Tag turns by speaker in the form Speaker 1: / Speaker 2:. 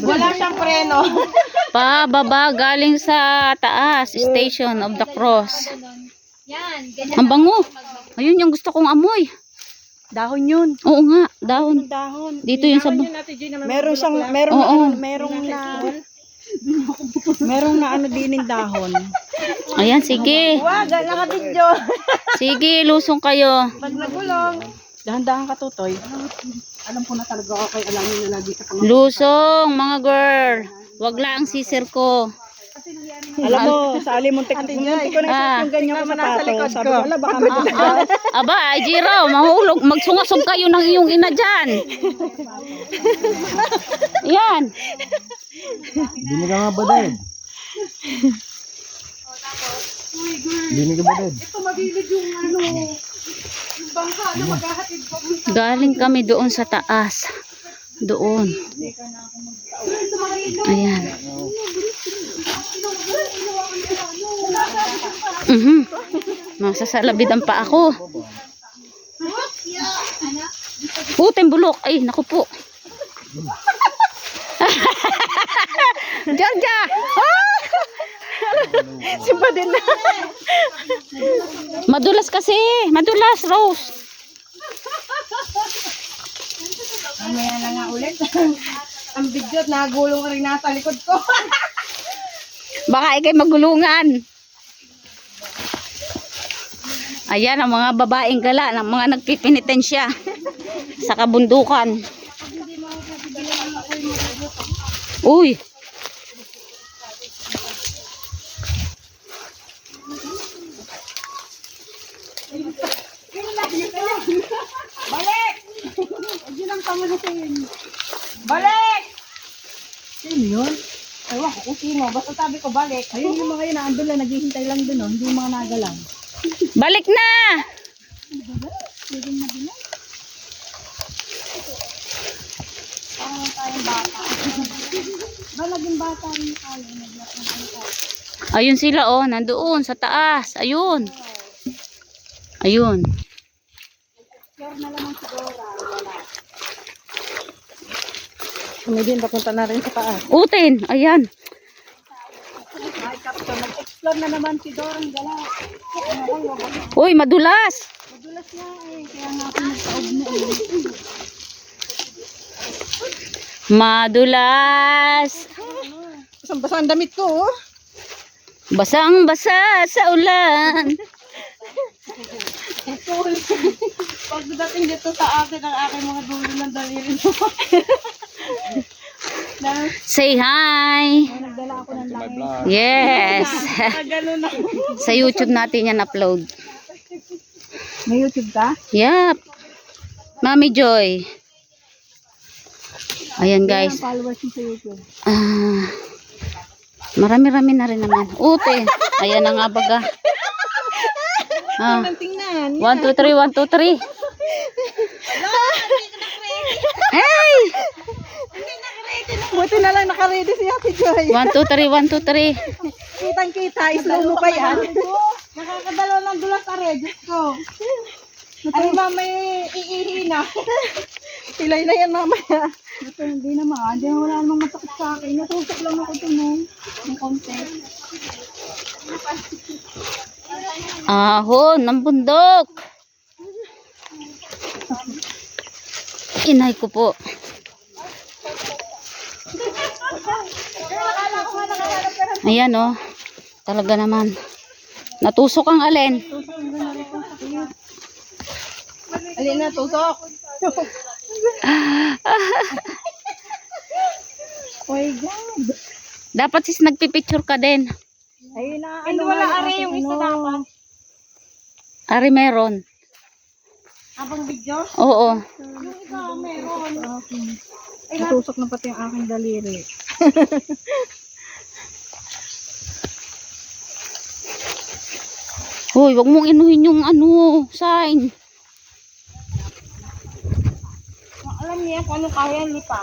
Speaker 1: Wala siyang preno.
Speaker 2: Pababa galing sa taas, Station of the Cross. Ang bango. Ayun yung gusto kong amoy.
Speaker 1: Dahon yun.
Speaker 2: Oo nga, dahon.
Speaker 1: Dahon.
Speaker 2: Dito yung sa...
Speaker 1: Meron siyang, merong na ano din yung dahon.
Speaker 2: Ayan, sige.
Speaker 1: Wag, nakabidyo.
Speaker 2: Sige, lusong kayo.
Speaker 1: Pag nagulong. Dahan-dahan ka, Tutoy. Alam ko na talaga ako kay alamin na lagi sa
Speaker 2: Lusong, mga girl. Wag lang ang sisir ko.
Speaker 1: Alam mo, sa alimuntik ko na yung ganyan ko sapato. Sabi ko, ala, baka may
Speaker 2: Aba, ay Jiro, mahulog. Magsungasog kayo ng iyong ina dyan. Yan.
Speaker 3: Bini ka nga ba din? Bini ka ba din?
Speaker 1: Ito magilid yung ano, yung bangka na maghahatid pa.
Speaker 2: Galing kami doon sa taas. Doon. Ayan. Masasalabidan pa ako. Puting bulok. Ay, naku po. Georgia!
Speaker 1: Simpa din na.
Speaker 2: Madulas kasi. Madulas, Rose.
Speaker 1: Mamaya na nga ulit. Ang bidyo at nagulong rin nasa likod ko.
Speaker 2: Baka ikay magulungan. Ayan ang mga babaeng gala ng mga nagpipinitensya sa kabundukan. Uy.
Speaker 1: Balik! Ayun ang pamalitin. Balik! Sino yun? Ewan ko kung sino. Basta sabi ko balik. Ayun yung mga yun naandun lang. Naghihintay lang dun. Oh. Hindi yung mga nagalang.
Speaker 2: Balik na!
Speaker 1: Parang tayong bata. Ba naging bata rin tayo.
Speaker 2: Ayun sila oh, nandoon sa taas. Ayun. Ayun.
Speaker 1: Kaya na naman siguro. Wala. Kami din papunta na rin sa taas.
Speaker 2: Utin, ayan.
Speaker 1: Ay, Captain. Nag-explore na naman si Dorang Gala.
Speaker 2: Uy, madulas.
Speaker 1: Madulas nga eh. Kaya nga ako nagsaog mo eh.
Speaker 2: Madulas.
Speaker 1: Basang-basa ang damit ko oh.
Speaker 2: Basang-basa sa ulan.
Speaker 1: Pagdating dito sa atin ang aking mga dulo ng daliri mo.
Speaker 2: Say hi.
Speaker 1: Nagdala ako ng langis.
Speaker 2: Yes.
Speaker 1: Ganun na.
Speaker 2: Sa YouTube natin yan upload.
Speaker 1: May YouTube ka?
Speaker 2: Yup. Mami Joy. Ayan guys.
Speaker 1: Ang followers mo sa YouTube.
Speaker 2: Marami-rami na rin naman. Ute. Ayan na nga baga.
Speaker 1: Tingnan.
Speaker 2: 1, 2, 3, 1, 2, 3. Hey!
Speaker 1: Buti na lang naka-ready si Ate Joy.
Speaker 2: 1, 2, 3, 1, 2, 3.
Speaker 1: Kitang-kita. Slow mo pa yan. Nakakadalaw ng dulas are. Diyos ko. Ay mamay iihina. Pilay na yan mamaya. Ito hindi naman. Hindi na wala namang masakit sa akin. Natusok lang ako ito no. Ng konti.
Speaker 2: Ahon ng bundok. Inay ko po. Ayan oh. Talaga naman. Natusok ang alin.
Speaker 1: Alin na, tusok. Oh my God.
Speaker 2: Dapat sis nagpipicture ka din.
Speaker 1: Ayun na. Ay, wala are yung isa dapat.
Speaker 2: Ari meron.
Speaker 1: Abang video?
Speaker 2: Oo.
Speaker 1: Yung isa meron. Ay, natusok na pati yung aking daliri.
Speaker 2: Hoy, wag mong inuhin yung ano, sign.
Speaker 1: Alam niya kung ano kaya nipa.